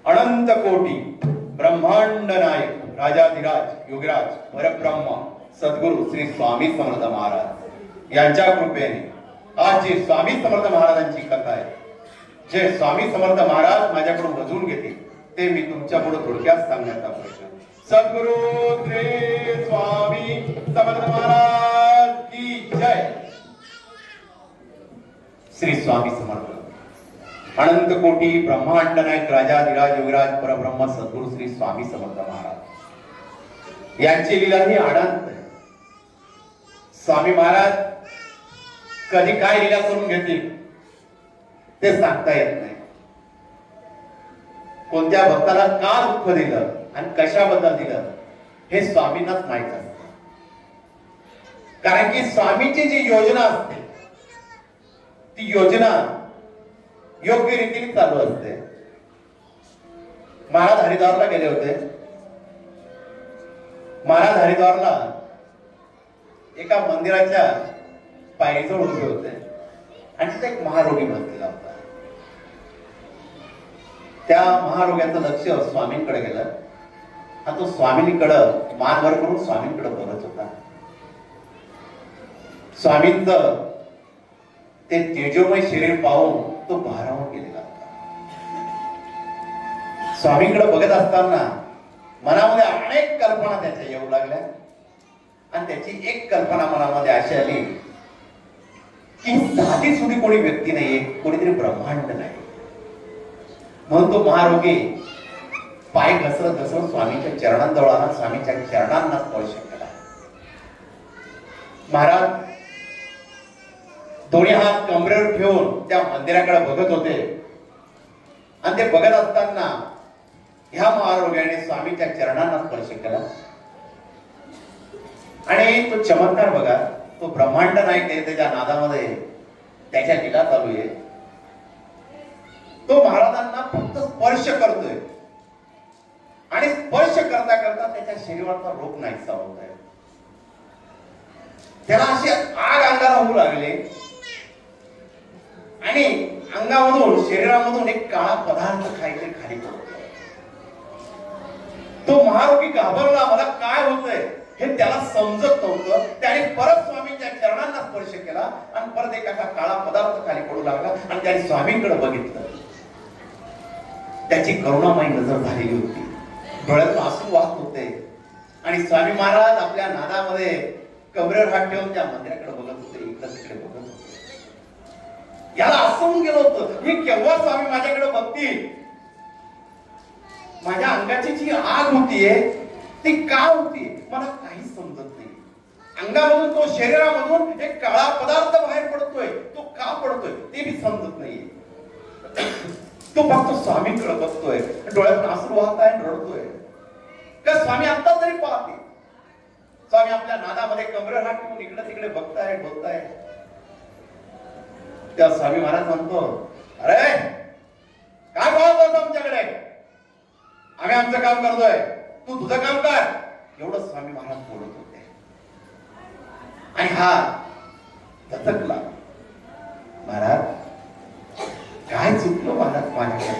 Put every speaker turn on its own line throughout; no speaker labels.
अनंत कोटी ब्रह्मांड नायक राजाधिराज योगराज परब्रह्म सद्गुरु श्री स्वामी समर्थ महाराज यांच्या कृपेने आज जी स्वामी समर्थ महाराजांची कथा आहे, जे स्वामी समर्थ महाराज माझ्याकडून वजून घेतील ते मी तुमच्या पुढे थोडक्यात सांगण्याचा प्रयत्न. सद्गुरु श्री स्वामी समर्थ महाराज की जय. श्री स्वामी समर्थ अनंत कोटी ब्रह्मांड नायक राजाधिराज योगराज परब्रह्म सद्गुरु श्री स्वामी समर्थ महाराज यांची लीला ही अनंत आहे. स्वामी महाराज कधी काय लीला करून घेतील ते सांगता येत नाही. कोणत्या भक्ताला का दुःख दिलं आणि कशाबद्दल दिलं हे स्वामींनाच माहित असतं. कारण की स्वामीची जी योजना असते ती योजना योग्य रीतीने चालू असते. महाराज हरिद्वारला गेले होते. महाराज हरिद्वारला एका मंदिराच्या पायरीजवळ उभे होते आणि तिथे एक महारोगी बसलेला होता. त्या महारोग्याचं लक्ष स्वामींकडे गेलं आणि तो स्वामींकडे मान वर करून स्वामींकडे बघत होता. स्वामींचं ते तेजोमय शरीर पाहून तो भारावून गेलेला होता. स्वामींकडे बघत असताना मनामध्ये अनेक कल्पना त्याच्या येऊ लागल्या आणि त्याची एक कल्पना मनामध्ये अशी आली की साधी सुधी कोणी व्यक्ती नाहीये, कोणीतरी ब्रह्मांड नाही. म्हणून तो महारोगी पाय घसरत घसरत स्वामींच्या चरणांजवळ आला, स्वामींच्या चरणांना स्पर्श केला. महाराज दोन्ही हात कमरेवर ठेवून त्या मंदिराकडे बघत होते आणि ते बघत असताना ह्या महारोग्याने स्वामींच्या चरणांना स्पर्श केला आणि तो चमत्कार बघा. तो ब्रह्मांड नायक आहे, त्याच्या नादामध्ये त्याच्या लीला चालू आहे. तो महाराजांना फक्त स्पर्श करतोय आणि स्पर्श करता करता त्याच्या शरीराचा रोग नाहीसा होत आहे. त्याला अशी आग अंगाला होऊ लागले आणि अंगामधून शरीरामधून एक काळा पदार्थ काहीतरी खाली पडतो. तो महारोगी घाबरला, मला काय होतंय हे त्याला समजत नव्हतं. त्याने परत स्वामींच्या चरणांना स्पर्श केला आणि परत एक असा काळा पदार्थ खाली पडू लागला आणि त्याने स्वामींकडे बघितलं. त्याची करुणामयी नजर झालेली होती, डोळ्यातून आसू वाहत होते आणि स्वामी महाराज आपल्या नादामध्ये कमरेवर हात ठेवून त्या मंदिराकडे बघत होते, इकडे तिकडे बघत होते. याला असं होऊन गेलं होतं, मी केव्हा स्वामी माझ्याकडे बघतील. माझ्या अंगाची जी आग होतीये ती का होती मला काही समजत नाही. अंगामधून तो शरीरामधून एक काळा पदार्थ बाहेर पडतोय, तो का पडतोय ते मी समजत नाहीये. तो फक्त स्वामींकडे बघतोय, डोळ्यातून आसरू वाहत आहे, रडतोय. का स्वामी आता तरी पाहते. स्वामी आपल्या नादामध्ये कमरेवर हात ठेवून इकडे तिकडे बघताय बोलताय. त्या स्वामी महाराज म्हणतो, अरे काय पाहतो आमच्याकडे, आम्ही आमचं काम करतोय, तू तुझं काम कर. एवढं स्वामी महाराज बोलत होते आणि हा दचकला. महाराज काय चुकलं महाराज माझ्याकडे,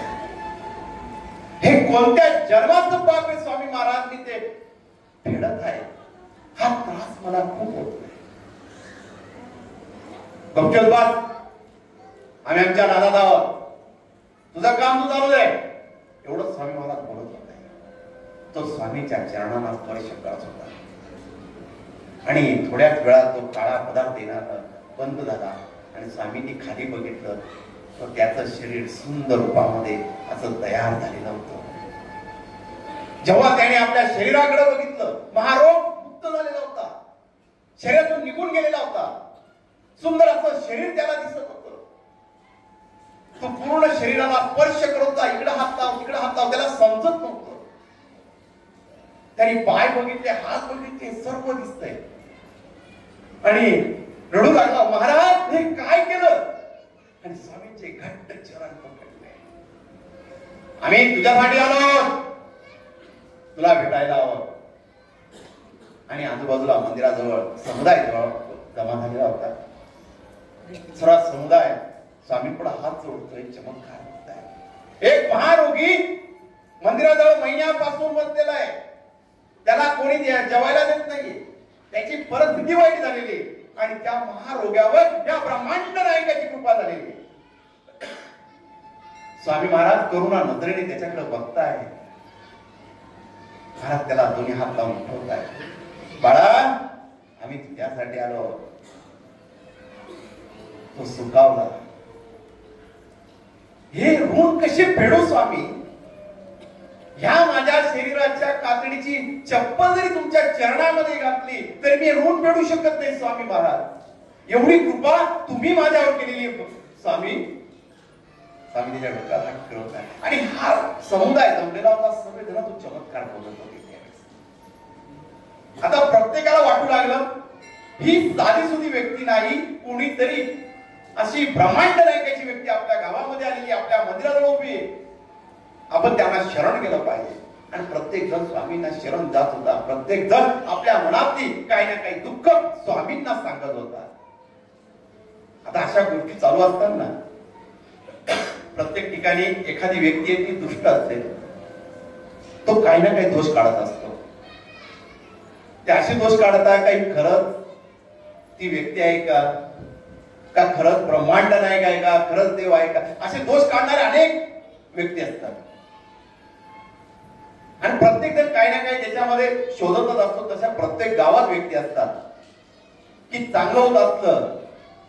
हे कोणत्या जन्माचं पाप आहे स्वामी महाराज मी ते फेडत आहे. हा त्रास मला खूप होतोय. गपचूप बस, आम्ही आमच्या नादात आहोत, तुझं काम तू चालू दे. एवढं स्वामी महाराज बोलत होते. तो स्वामीच्या चरणांना स्पर्श करत होता आणि थोड्याच वेळात तो काळा पदार्थ येणार बंद झाला आणि स्वामींनी खाली बघितलं तर त्याचं शरीर सुंदर रूपामध्ये असं तयार झालेलं होतं. जेव्हा त्याने आपल्या शरीराकडे बघितलं, महारोग मुक्त झालेला होता, शरीरातून निघून गेलेला होता. सुंदर असं शरीर त्याला दिसत होतं. तो पूर्ण शरीराला स्पर्श करत होता, इकडे हात लाव तिकडे हात लाव, त्याला समजत नव्हतं. त्यांनी पाय बघितले, हात बघितले, सर्व दिसतंय आणि रडू लागला, महाराज हे काय केलं. आणि स्वामींचे घट्ट चरण पकडले, आम्ही तुझ्यासाठी आलो, तुला भेटायला आहोत. आणि आजूबाजूला मंदिराजवळ समुदाय जवळ जमा झालेला होता. सर्व समुदाय स्वामी पुढे हात जोडतोय, चमत्कार होत आहे. एक महारोगी मंदिराजवळ महिन्यापासून बसलेला आहे, त्याला कोणी जेवायला देत नाहीये, त्याची परिस्थिती वाईट झालेली आणि त्या महारोग्यावर या ब्रह्मांड नायकाची कृपा झालेली. स्वामी महाराज करुणा नजरेने त्याच्याकडे बघताय. महाराज त्याला दोन्ही हात लावून उठवताय. बाळा, आम्ही तुझ्यासाठी आलो. तो सुखावला. हे ऋण कसे फेडू स्वामी? ह्या माझ्या शरीराच्या कातडीची चप्पल जरी तुमच्या चरणामध्ये घातली तरी मी ऋण फेडू शकत नाही स्वामी महाराज. एवढी कृपा तुम्ही माझ्यावर केलेली स्वामी. स्वामी त्याच्या डोक्यात हात फिरवत आहे आणि हा समुदाय जमलेला होता. सगळेजण तो चमत्कार बोलत होते. आता प्रत्येकाला वाटू लागलं ही साधीसुधी व्यक्ती नाही, कोणीतरी अशी ब्रह्मांड नायकाची व्यक्ती आपल्या गावामध्ये आलेली, आपल्या मंदिराजवळ उभी आहे. आपण त्यांना शरण गेलं पाहिजे. आणि प्रत्येक जण स्वामींना शरण जात होता. प्रत्येक जण आपल्या मनातली काही ना काही दुःख स्वामींना सांगत होता. आता अशा गोष्टी चालू असताना प्रत्येक ठिकाणी एखादी व्यक्ती आहे ती दुष्ट असते. तो काही ना काही दोष काढत असतो. ते असे दोष काढता काही खरंच ती व्यक्ती आहे का खरंच ब्रह्मांड नायक आहे का, खरंच देव आहे का, असे दोष काढणारे अनेक व्यक्ती असतात. आणि प्रत्येक जण काही ना काही त्याच्यामध्ये शोधतच असतो. तशा प्रत्येक गावात व्यक्ती असतात की चांगलं होत असलं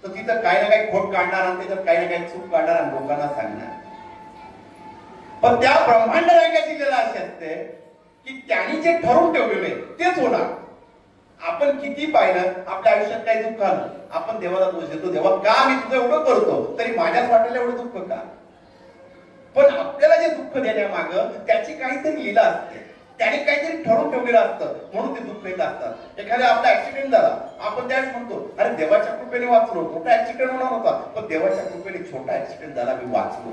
तर तिथं काही ना काही खोट काढणार आणि त्याच्यात काही ना काही चूक काढणार आणि लोकांना सांगणार. पण त्या ब्रह्मांड नायकाची लीला अशी असते की त्यांनी जे ठरवून ठेवलेले तेच होणार. आपण किती पाहिलं आपल्या आयुष्यात काही दुःख आलं, आपण देवाला दोष देतो. देवा का मी तुझं एवढं करतो तरी माझ्याच वाटेल एवढं दुःख का? पण आपल्याला जे दुःख देण्यामाग त्याची काहीतरी लीला असते. त्याने काहीतरी ठरवून ठेवलेलं असतं म्हणून ते दुःख येत असतात. एखाद्या आपला ऍक्सिडेंट झाला, आपण त्यावेळेस म्हणतो अरे देवाच्या कृपेने वाचलो. मोठा ऍक्सिडेंट होणार होता पण देवाच्या कृपेने छोटा ऍक्सिडेंट झाला, मी वाचलो.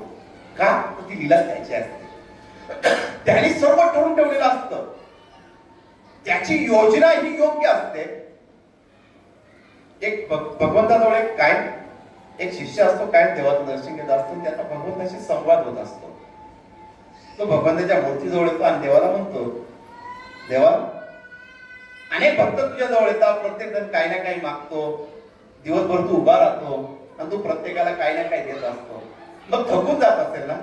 का? ती लीला त्याची असते. त्याने सर्व ठरवून ठेवलेलं असतं. त्याची योजना ही योग्य असते. एक भगवंताजवळ एक शिष्य असतो, काय देवाचं दर्शन घेत असतो. त्याचा भगवंताशी संवाद होत असतो. तो भगवंताच्या मूर्तीजवळ येतो आणि देवाला म्हणतो, देवा अनेक भक्त तुझ्या जवळ येतात, प्रत्येक जण काही ना काही मागतो, दिवसभर तू उभा राहतो आणि तू प्रत्येकाला काही ना काही देत असतो. मग थकून जात असेल ना?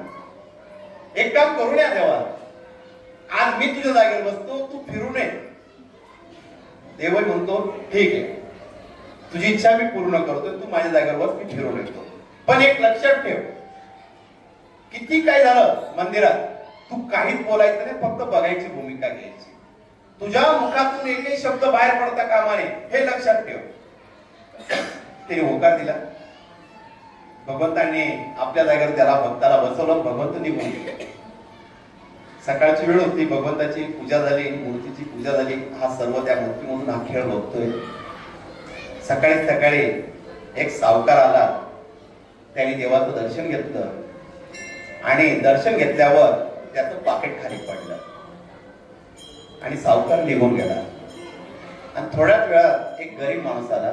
एक काम करू नये देवा, आज मी तुझ्या जागेवर बसतो, तू फिरू नये. देव म्हणतो ठीक आहे, तुझी इच्छा मी पूर्ण करतोय, तू माझ्या जागेवर बस, मी फिरून येतो. पण एक लक्षात ठेव, किती काय झालं मंदिरात तू काहीच बोलायचं नाही, फक्त बघायची भूमिका घ्यायची. तुझ्या मुखातून एकही शब्द बाहेर पडता कामा नये, हे लक्षात ठेव. ते होकार दिला. भगवंतांनी आपल्या जागेवर त्याला भक्ताला बसवलं. भगवंत निघून गेले. सकाळची वेळ होती, भगवंताची पूजा झाली, मूर्तीची पूजा झाली. हा सर्व त्या मूर्तीमधून हा खेळ बघतोय. सकाळी सकाळी एक सावकार आला. त्याने देवाचं दर्शन घेतलं आणि दर्शन घेतल्यावर त्याचं पाकिट खाली पडलं आणि सावकार निघून गेला. आणि थोड्याच वेळात एक गरीब माणूस आला.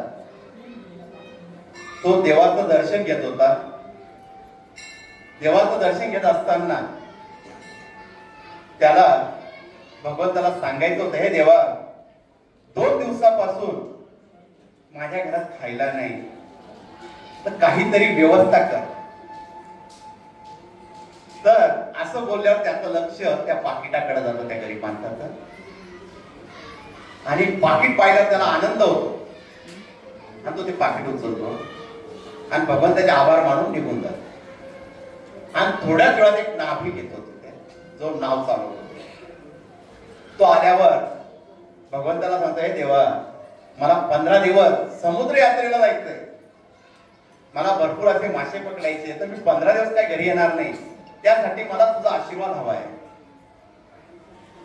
तो देवाचं दर्शन घेत होता. देवाचं दर्शन घेत असताना त्याला भगवंताला सांगायचं होतं, हे देवा, 2 दिवसापासून माझ्या घरात खायला नाही, तर काहीतरी व्यवस्था कर. तर असं बोलल्यावर त्याचं लक्ष त्या पाकिटाकडे जातं, त्या गरीब माणसाचं. आणि पाकिट पाहिल्यावर त्याला आनंद होतो आणि तो ते पाकिट उचलतो आणि भगवंताचे आभार मानून निघून जातो. आणि थोड्याच वेळात एक नाभिक येतो तिथे, जो नाव चालवतो. तो आल्यावर भगवंताला सांगतो, हे देवा, मला 15 दिवस समुद्र यात्रेला जायचंय, मला भरपूर असे मासे पकडायचे, तर मी 15 दिवस काय घरी येणार नाही, त्यासाठी मला तुझा आशीर्वाद हवा आहे.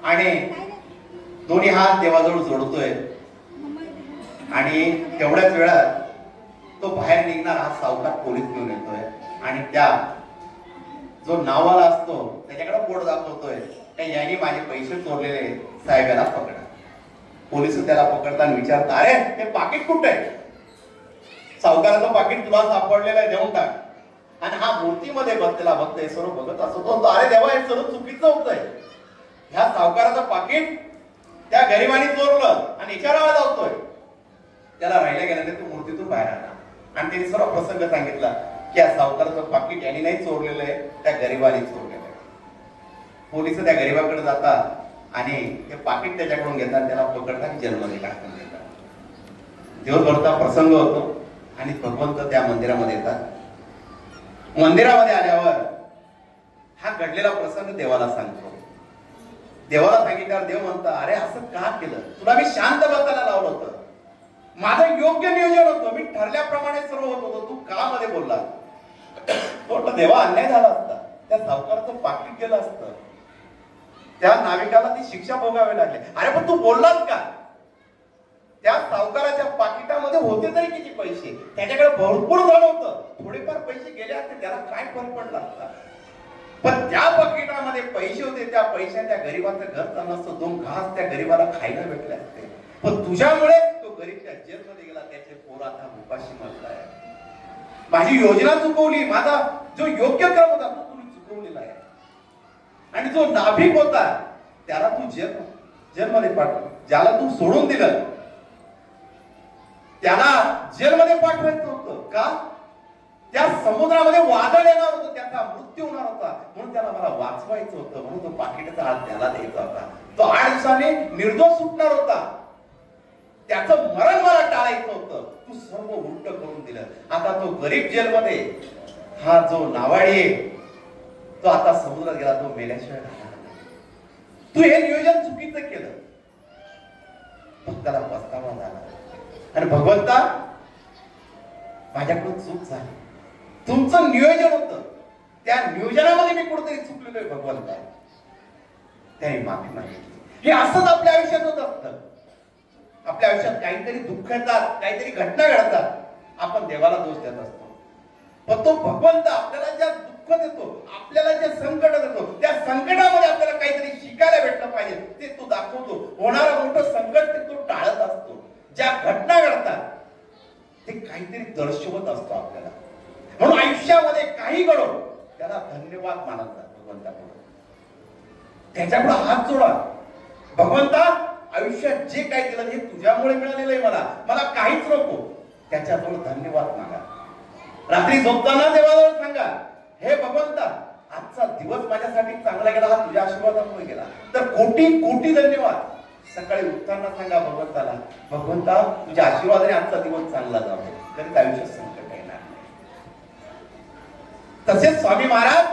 आणि दोन्ही हात देवाजवळ जोडतोय. आणि तेवढ्याच वेळात तो बाहेर निघणार हा सावकार पोलीस घेऊन येतोय आणि त्या जो नावाला असतो त्याच्याकडे बोट दाखवतोय, यांनी माझे पैसे चोरलेले, साहेब याला पकडा. पोलीस त्याला पकडताना विचारतात, अरे ते पाकिट कुठे आहे? सावकाराचं पाकिट तुला सापडलेलं आहे, देऊन टाक. आणि हा मूर्तीमध्ये बसलेला भक्त हे सर्व बघत असतो. अरे देवा, हे सर्व चुकीचं होतंय. ह्या सावकाराचं पाकिट त्या गरिबाने चोरलं आणि विचारायला लावतोय. त्याला राहिल्या गेल्याने तो मूर्तीतून बाहेर आला आणि त्यांनी सर्व प्रसंग सांगितला की या सावकाराचं पाकिट यांनी नाही चोरलेलं आहे, त्या गरिबाने चोरलेलं आहे. पोलिस त्या गरिबाकडे जातात आणि ते पाकिट त्याच्याकडून घेतात, त्याला पकडतात, जन्मले टाकून देतात. दिवसभरचा प्रसंग होतो आणि भगवंत त्या मंदिरामध्ये येतात. मंदिरामध्ये आल्यावर हा घडलेला प्रसंग देवाला सांगतो. देवाला सांगितल्यावर देव म्हणता, अरे असं का केलं? तुला मी शांत बसायला लावलं होतं, माझं योग्य नियोजन होतं, मी ठरल्याप्रमाणे सर्व होत होतं, तू का मध्ये बोलला? तो देवा अन्याय झाला असता, त्या सावकाराचं पाकिट गेलं असतं, त्या नाविकाला ती शिक्षा भोगावी लागली. अरे पण तू बोललास का? त्या सावकाराच्या पाकिटामध्ये होते तरी किती पैसे? त्याच्याकडे भरपूर धन होतं, थोडेफार पैसे गेले असते, त्याला काय फरक पडला असता? पण त्या पाकिटामध्ये पैसे होते, त्या पैशाने त्या गरीबाचं घर चाललं असतं, 2 घास त्या गरीबाला खायला भेटले असते. पण तुझ्यामुळे तो गरीब त्या जेलमध्ये गेला, त्याचे पोर आता उपाशी मरलाय. माझी योजना चुकवली, माझा जो योग्य क्रम होता तो तुम्ही चुकवलेला आहे. आणि जो नाभिक होता त्याला तू जेलमध्ये पाठव. ज्याला तू सोडून दिलं त्याला जेलमध्ये पाठवायचं होतं का? त्या समुद्रामध्ये वादळ येणार होतं, त्याचा मृत्यू होणार होता, म्हणून त्याला मला वाचवायचं होतं, म्हणून तो पाकिटाचा हात त्याला द्यायचा होता. तो 8 दिवसांनी निर्दोष सुटणार होता, त्याचं मरण मला टाळायचं होतं. तू सर्व उलट करून दिलं. आता तो गरीब जेलमध्ये, हा जो नावाडी तो आता समुद्रात गेला, तो मेल्याशिवाय राहणार नाही. तू हे नियोजन चुकीचं केलं. भक्ताला पस्तावा झाला आणि भगवंता माझ्याकडून चूक झाली, तुमचं नियोजन होतं, त्या नियोजनामध्ये मी कुठेतरी चुकलेलो आहे भगवंता, त्याने माफी मागितली. हे असंच आपल्या आयुष्यात होत असतं. आपल्या आयुष्यात काहीतरी दुःख येतात, काहीतरी घटना घडतात, आपण देवाला दोष देत असतो. पण तो भगवंत आपल्याला ज्या दुःख देतो, आपल्याला जे संकट देतो, त्या संकटामध्ये आपल्याला काहीतरी शिकायला भेटलं पाहिजे, ते तो दाखवतो. होणारं मोठं संकट ते तो टाळत असतो. ज्या घटना घडतात ते काहीतरी दर्शवत असतो आपल्याला. म्हणून आयुष्यामध्ये काही घडो त्याला धन्यवाद मानतात भगवंताकडे, त्याच्याकडे हात जोडा. भगवंता आयुष्यात जे काही दिलं हे तुझ्यामुळे मिळालेलं आहे, मला काहीच नको, त्याच्याजवळ धन्यवाद मागा. रात्री झोपताना देवाजवळ सांगा, हे भगवंता आजचा दिवस माझ्यासाठी चांगला गेला, हा तुझ्या आशीर्वादामुळे गेला, तर कोटी कोटी धन्यवाद. सकाळी उठताना सांगा भगवंताला, भगवंता तुझ्या आशीर्वादाने आजचा दिवस चांगला जावा, तरी आयुष्यात संकट येणार नाही. तसेच स्वामी महाराज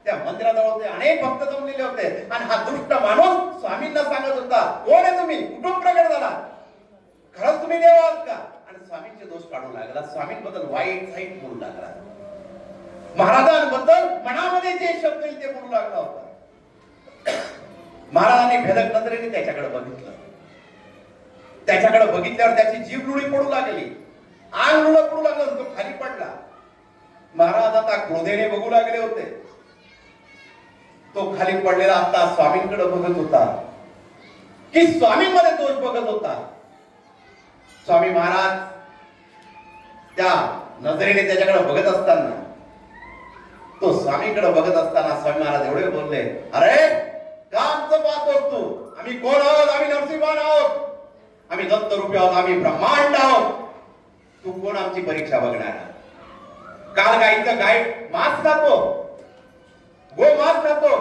त्या मंदिराजवळ होते, अनेक भक्त जमलेले होते आणि हा दुष्ट माणूस स्वामींना सांगत होता, कोण आहे तुम्ही, कुठून प्रगट झाला, खरंच तुम्ही देव आहात का? आणि स्वामींचे दोष काढू लागला, स्वामींबद्दल वाईट साईट बोलू लागला, महाराजांबद्दल मनामध्ये जे शब्द येईल ते बोलू लागला होता. महाराजांनी भेदक नजरेने त्याच्याकडे बघितलं. त्याच्याकडे बघितल्यावर त्याची जीभ लुळी पडू लागली, अंग लुळं पडू लागलं, तो खाली पडला. महाराज आता क्रोधेने बघू लागले होते. तो खाली पडलेला आता स्वामींकडे बघत होता की स्वामींमध्ये दोष बघत होता. स्वामी महाराज त्या नजरेने त्याच्याकडे बघत असताना, तो स्वामींकडे बघत असताना स्वामी महाराज एवढे बोलले, अरे का आमचं पाहतोस तू? आम्ही कोण आहोत? आम्ही नरसिंहवान आहोत, आम्ही दत्त रूपी आहोत, आम्ही ब्रह्मांड आहोत. तू कोण आमची परीक्षा बघणार? काल गाईचं गाय मांस खातो, गो मांस खातो,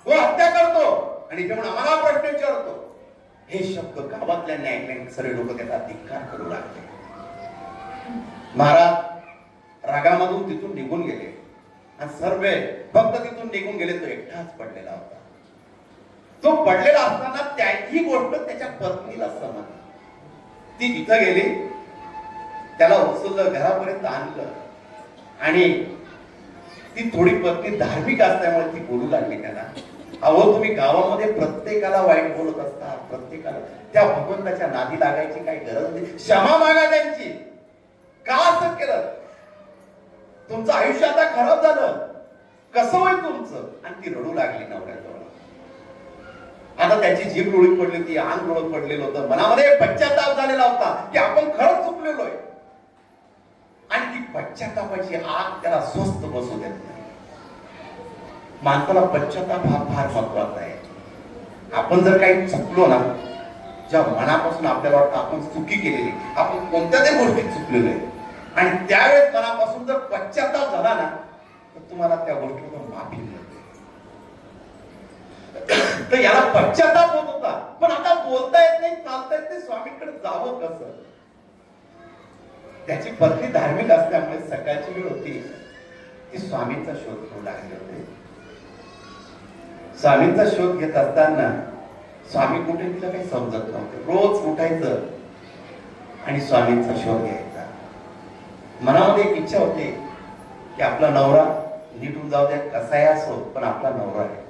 गो हत्या करतो आणि जेव्हा आम्हाला प्रश्न विचारतो. हे शब्द गावातल्यांनी ऐकले, सर्व लोक त्याचा धिक्कार करू लागले. महाराज रागामधून तिथून निघून गेले आणि सर्व भक्त तिथून निघून गेले. तो एकटाच पडलेला होता. तो पडलेला असताना ही गोष्ट त्याच्या पत्नीला समजली. ती तिथं गेली, त्याला उचललं, घरापर्यंत आणलं आणि ती थोडी पत्नी धार्मिक असल्यामुळे ती बोलू लागली त्याला, अहो तुम्ही गावामध्ये प्रत्येकाला वाईट बोलत असता, प्रत्येकाला, त्या भगवंताच्या नादी लागायची काही गरज नाही, क्षमा मागा त्यांची. का असं केलं? तुमचं आयुष्य आता खराब झालं, कसं होईल तुमचं? आणि ती रडू लागली नवऱ्याजवळ. आता त्याची जीभ लुळी पडली होती, अंग लुळत पडलेलं होतं, मनामध्ये पश्चाताप झालेला होता की आपण खरंच चुकलेलो आहे. आणि ती पश्चातापाची आग त्याला स्वस्थ बसू देत नाही. माणसाला पश्चाताप हा फार महत्वाचा आहे. आपण जर काही चुकलो ना, ज्या मनापासून आपल्याला वाटतं आपण चुकी केलेली, आपण कोणत्या तरी गोष्टीत चुकलेलो आहे, आणि त्यावेळेस मनापासून जर पश्चाताप झाला ना, तर तुम्हाला त्या गोष्टीवर माफी मिळते. तर याला पश्चाताप होत होता, पण आता बोलता येत नाही, चालता येत नाही, स्वामींकडे जावं कसं? त्याची पत्नी धार्मिक असल्यामुळे सकाळची वेळ होती, ती स्वामींचा शोध घेऊ लागले होते. स्वामींचा शोध घेत असताना स्वामी कुठे तिला काही समजत नव्हते. रोज उठायचं आणि स्वामींचा शोध घ्यायचा. मनामध्ये एक इच्छा होती की आपला नवरा नीटून जाऊ द्या, कसाही असो पण आपला नवरा आहे.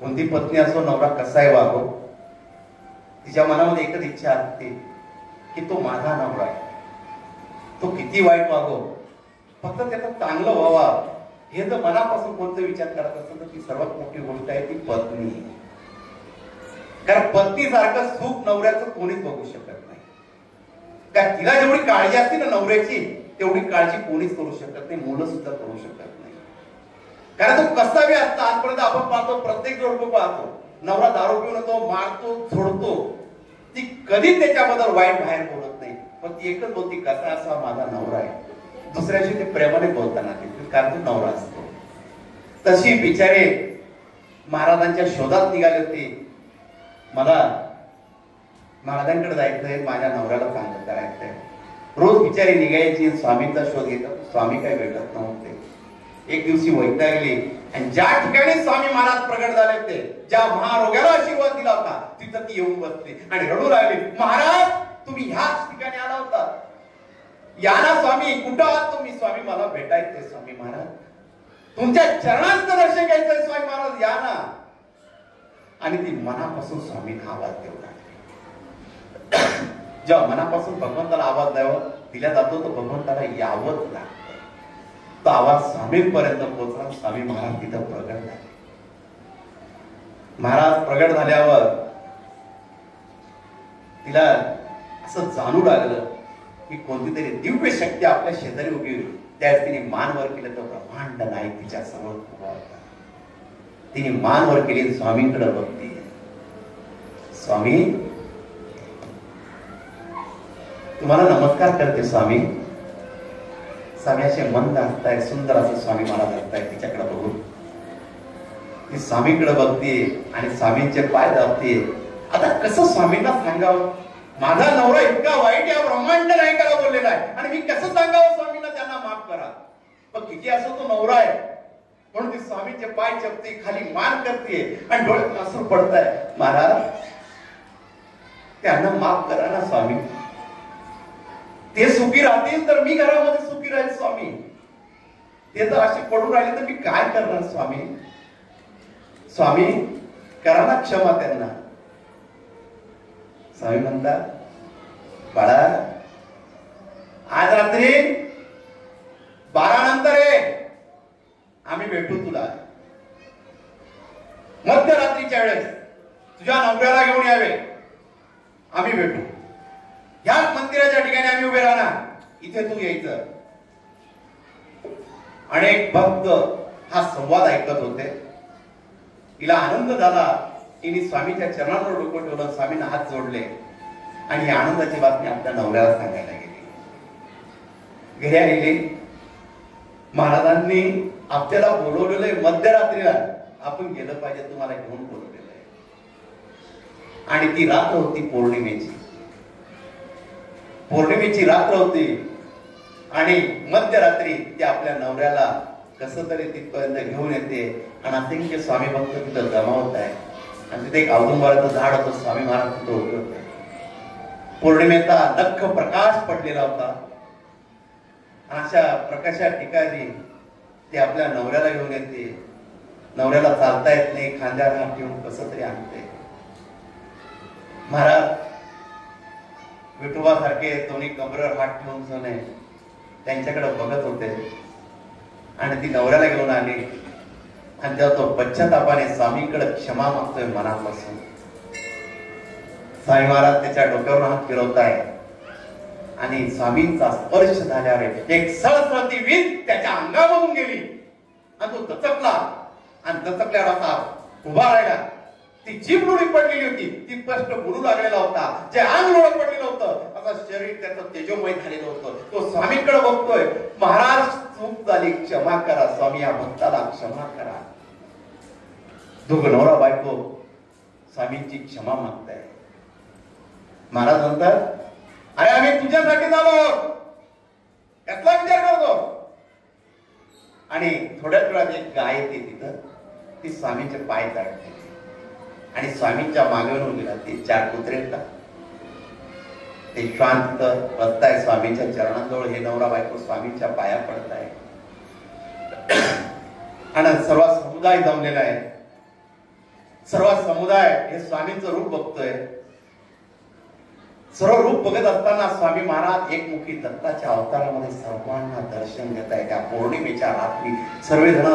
कोणती पत्नी असो, नवरा कसाही वागो, तिच्या मनामध्ये एकच इच्छा असते की तो माझा नवरा आहे, तो किती वाईट वागो, फक्त त्याचं चांगलं व्हावा. हे जर मनापासून कोणतं विचार करत असेल तर ती सर्वात मोठी गोष्ट आहे ती पत्नी. कारण पत्नीसारखं सुख नवऱ्याचं कोणीच बघू शकत नाही. कारण तिला जेवढी काळजी असते ना नवऱ्याची, तेवढी काळजी कोणीच करू शकत नाही, मुलं सुद्धा करू शकत नाही. कारण तो कसा बी असता, आजपर्यंत आपण पाहतो, प्रत्येक जोडपं पाहतो, नवरा दारू पिऊन येतो, मारतो, सोडतो, ती कधीच त्याच्याबद्दल वाईट बाहेर बोलत नाही, पण ती एकच बोलती कसा असा माझा नवरा आहे. दुसऱ्याशी ते प्रेमाने बोलताना कारण तो नवरा असतो. तशी बिचारे महाराजांच्या शोधात निघाले होते. मला महाराजांकडे जायचंय, माझ्या नवऱ्याला चांगलं करायचंय. रोज बिचारी निघायची, स्वामींचा शोध घेतात, स्वामी काय भेटत नव्हते. एक दिवशी वैतागली आणि ज्या ठिकाणी स्वामी महाराज प्रगट झाले होते, ज्या महारोग्याला आशीर्वाद दिला होता, तिथं ती येऊन बसली आणि रडू लागली, महाराज तुम्ही ह्याच ठिकाणी आला होता, या ना स्वामी, कुठं आहात तुम्ही? स्वामी मला भेटायचंय स्वामी महाराज, तुमच्या चरणांचं दर्शन घ्यायचंय स्वामी महाराज, या ना. आणि ती मनापासून स्वामींना आवाज देऊ लागली. जेव्हा मनापासून भगवंताला आवाज द्यावा दिला जातो तर भगवंताला यावंच लागतं. तो आवाज स्वामींपर्यंत पोहोचला. स्वामी महाराज तिथं प्रगट झाले. महाराज प्रगट झाल्यावर तिला असं जाणू लागलं की कोणती तरी दिव्य शक्ती आपल्या शेजारी उभी होती. त्यावेळेस तिने मान वर केलं तर ब्रह्मांड नाही तिच्या समोर उभा होता. तिने मान वर केली, स्वामींकडे बघते. स्वामी तुम्हाला नमस्कार करते स्वामी. स्वामी असे मंद असताय, सुंदर असं स्वामी महाराज असताय. तिच्याकडे बघून ती स्वामींकडे बघते आणि स्वामींचे पाय दाबते. आता कसं स्वामींना सांगावं, माझा नवरा इतका वाईट या ब्रह्मांड नाही करा बोललेला आहे आणि मी कसं सांगावं स्वामींना त्यांना माफ करा. पण किती असं तो नवरा आहे म्हणून ती स्वामींचे पाय चपते, खाली मान करते आणि डोळ्यात अश्रू पडताय. महाराज त्यांना माफ करा ना स्वामी, ते सुखी राहतील तर मी घरामध्ये सुखी राहील स्वामी. ते जर असे पडून राहिले तर मी काय करणार स्वामी. स्वामी करा ना क्षमा त्यांना. स्वामी म्हणतात, बाळा आज रात्री 12 नंतर ये, आम्ही भेटू तुला. मध्यरात्रीच्या वेळेस तुझ्या नवऱ्याला घेऊन यावे, आम्ही भेटू. ह्याच मंदिराच्या ठिकाणी आम्ही उभे राहणार, इथे तू यायचं. अनेक भक्त हा संवाद ऐकत होते. तिला आनंद झाला. तिने स्वामीच्या चरणांवर डोकं ठेवलं, स्वामींना हात जोडले आणि ही आनंदाची बातमी आपल्या नवऱ्याला सांगायला गेली. घरी आलेली महाराजांनी आपल्याला बोलवलेलं आहे मध्यरात्रीला, आपण गेलं पाहिजे, तुम्हाला घेऊन बोलवलेलं आहे. आणि ती रात्र होती पौर्णिमेची. पौर्णिमेची रात्र होती आणि मध्यरात्री ते आपल्या नवऱ्याला कसं तरी तिथपर्यंत घेऊन येते आणि असंख्य स्वामी भक्त तिथं जमा होत आहे. आणि तिथे एक औदुंबराचं झाड होतं, स्वामी महाराज तिथं उभे होते. पौर्णिमेचा लख प्रकाश पडलेला होता. अशा प्रकाशा ठिकाणी ते आपल्या नवऱ्याला घेऊन येते. नवऱ्याला चालता येत नाही, खांद्यावर हात ठेवून कसं तरी आणते. महाराज विठोबा सारखे दोन्ही कमरेवर हात ठेवून सोने त्यांच्याकडे बघत होते आणि ती नवऱ्याला घेऊन आली. आणि तेव्हा तो पश्चातापाने स्वामींकडे क्षमा मागतोय मनापासून. स्वामी महाराज त्याच्या डोक्यावर हात फिरवताय आणि स्वामींचा स्पर्श झाल्यावर एक सळसळती वीज त्याच्या अंगामधून गेली आणि तो दचकला आणि दचकल्यावर असा उभा राहिला. ती जीभ लोळी पडलेली होती, ती स्पष्ट बोलू लागलेला होता, जे अंग लोळ पडलेलं होतं, आता शरीर त्याचं तेजोमय झालेलं होतं. तो स्वामींकडे बघतोय, महाराज चूक झाली, क्षमा करा स्वामी, या भक्ताला क्षमा करा. दोघं नवरा बायको स्वामींची क्षमा मागताय. महाराज म्हणतात, अरे आम्ही तुझ्यासाठी झालो, यातला विचार करतो. आणि थोड्याच वेळात एक गाय येते तिथं, ती स्वामींचे पाय चाटते आणि स्वामींच्या मागेवरून गेला. ते 4 कुत्रे येतात, ते शांत बसताय स्वामींच्या चरणाजवळ. हे नवरा बायको स्वामींच्या पाया पडताय आणि सर्व समुदाय जमलेला आहे. सर्व समुदाय हे स्वामींचं रूप बघतोय. सर्व रूप बघत असताना स्वामी महाराज एकमुखी दत्ताच्या अवतारामध्ये सर्वांना दर्शन देत आहे. त्या पौर्णिमेच्या रात्री सर्वजण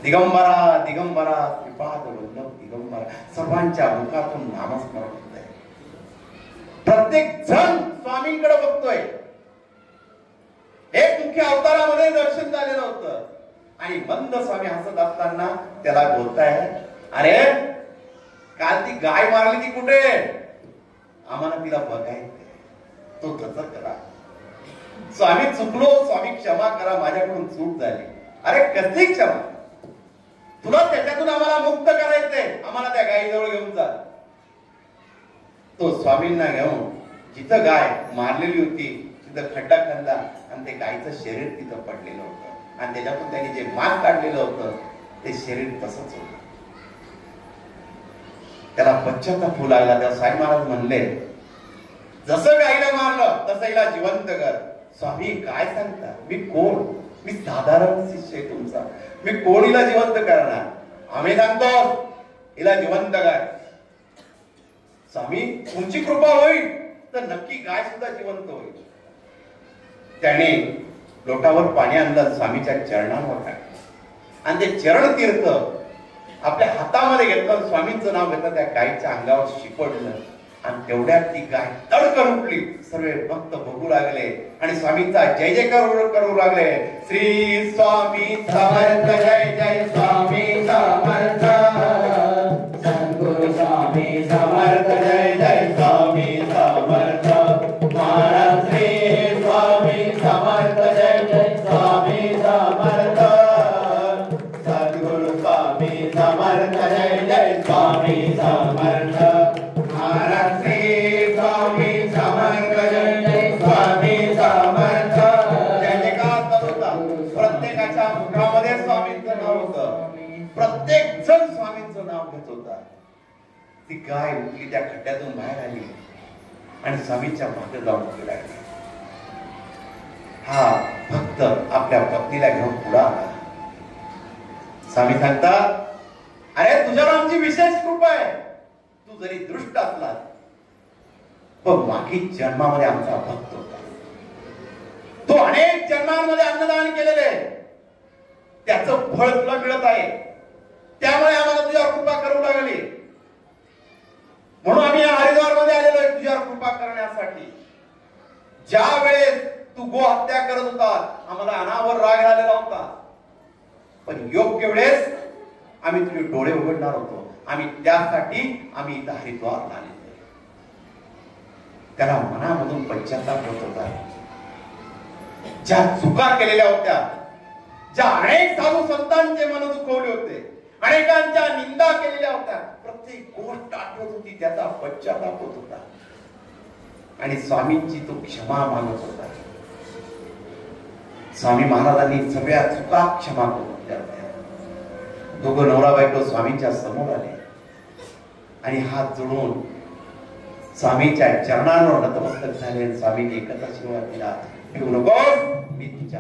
दिगंबरा दिगंबरा श्रीपाद वल्लभ दिगंबरा, सर्वांच्या मुखातून नामस्मरण होत आहे. प्रत्येक जण स्वामींकडे बघतोय. एकमुखी अवतारामध्ये दर्शन झालेलं होतं आणि मंद स्वामी हसत असताना त्याला बोलताय, अरे काल ती गाय मारली ती कुठे, आम्हाला तिला बघायचंय, तो तसं करा. स्वामी चुकलो, स्वामी क्षमा करा, माझ्याकडून चूक झाली. अरे कसली क्षमा, तुला त्याच्यातून आम्हाला मुक्त करायचंय, आम्हाला त्या गायीजवळ घेऊन जा. तो स्वामींना घेऊन जिथं गाय मारलेली होती तिथं खड्डा खाल्ला आणि ते गायीचं शरीर तिथं पडलेलं होतं आणि त्याच्यातून त्यांनी जे मांस काढलेलं होतं ते शरीर तसंच होतं. त्याला पश्चाताप होऊ लागला. तेव्हा साई महाराज म्हणले, जसं गाईला मारलं तसं हिला जिवंत कर. स्वामी काय सांगता, मी कोण, मी साधारण शिष्य आहे तुमचा, मी कोण हिला जिवंत करणार, आम्ही सांगतो हिला जिवंत कर. स्वामी तुमची कृपा होईल तर नक्की गाय सुद्धा जिवंत होईल. त्याने लोटावर पाणी आणलं, स्वामीच्या चरणांवर टाकलं आणि ते चरण तीर्थ आपल्या हातामध्ये घेतलं, स्वामींचं नाव घेतलं, त्या गायीच्या अंगावर शिपडलं आणि तेवढ्यात ती गाय तडकन उठली. सर्व भक्त बघू लागले आणि स्वामींचा जय जयकार करू लागले. श्री स्वामी समर्थ, जय जय स्वामी समर्थ, सद्गुरु स्वामी समर्थ, जय जय स्वामी समर्थ, महाराज श्री स्वामी समर्थ, जय जय स्वामी समर्थ, सद्गुरु स्वामी समर्थ, जय जय स्वामी समर्थ, महाराज श्री स्वामी समर्थ, जय जय स्वामी समर्थ. जय जयकार करत होता. प्रत्येकाच्या मुखामध्ये स्वामींचं नाव होतं, प्रत्येक जण स्वामींचं नाव घेत होता. ती गाय उठली, त्या खड्ड्यातून बाहेर आली आणि स्वामींच्या मागे जाऊन उभी राहिली. हा भक्त आपल्या पत्नीला घेऊन पुढे आला. स्वामी सांगतात, अरे तुझ्यावर आमची विशेष कृपा आहे, तू जरी दृष्ट असलास पण मागील जन्मामध्ये आमचा भक्त होता, तो अनेक जन्मांमध्ये अन्नदान केलेले, त्याचं फळ तुला मिळत आहे, त्यामुळे आम्हाला तुझ्यावर कृपा करू लागली. म्हणून आम्ही हरिद्वार मध्ये आलेलो आहे तुझ्यावर कृपा करण्यासाठी. ज्या वेळेस तू गो हत्या करत होता आम्हाला अनावर राग आलेला होता, पण योग्य वेळेस आम्ही तुझे डोळे उघडणार होतो, आम्ही त्यासाठी आम्ही इथं हरिद्वारला आलेलो. त्याला मनामधून पश्चाताप होत होता. ज्या चुका केलेल्या होत्या, ज्या अनेक साधू संतांचे मन दुखवले होते, अनेकांच्या निंदा केलेल्या होत्या, प्रत्येक गोष्ट आठवत होती, त्याचा पश्चाताप होत होता आणि स्वामींची तो क्षमा मागत होता. स्वामी महाराजांनी सगळ्या चुका क्षमा करून द्या. दोघं नवरा बायको स्वामींच्या समोर आले आणि हात जोडून स्वामींच्या चरणांवर नतमस्तक झाले. स्वामींनी एकच आशीर्वाद दिला, भिवू नकोस, मी तुझ्या